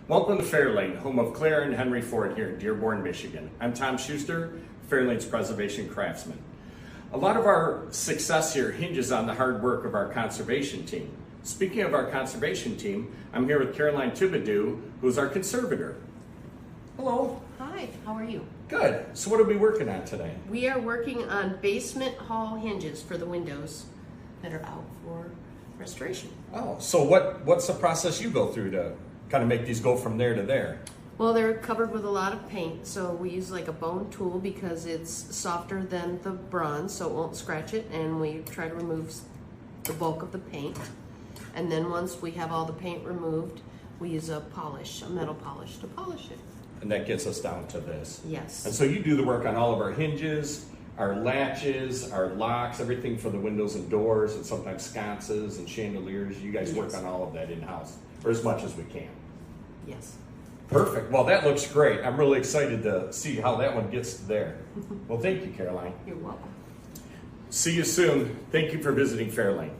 Welcome to Fairlane, home of Claire and Henry Ford here in Dearborn, Michigan. I'm Tom Schuster, Fairlane's preservation craftsman. A lot of our success here hinges on the hard work of our conservation team. Speaking of our conservation team, I'm here with Caroline Thibodeau, who's our conservator. Hello. Hi, how are you? Good. So what are we working on today? We are working on basement hall hinges for the windows that are out for restoration. Oh, so what's the process you go through to kind of make these go from there to there? Well, they're covered with a lot of paint, so we use like a bone tool because it's softer than the bronze, so it won't scratch it, and we try to remove the bulk of the paint. And then once we have all the paint removed, we use a metal polish to polish it. And that gets us down to this. Yes. And so you do the work on all of our hinges, our latches, our locks, everything for the windows and doors, and sometimes sconces and chandeliers. You guys work on all of that in-house, or as much as we can. Yes. Perfect. Well, that looks great. I'm really excited to see how that one gets there. Well, thank you, Caroline. You're welcome. See you soon. Thank you for visiting Fairlane.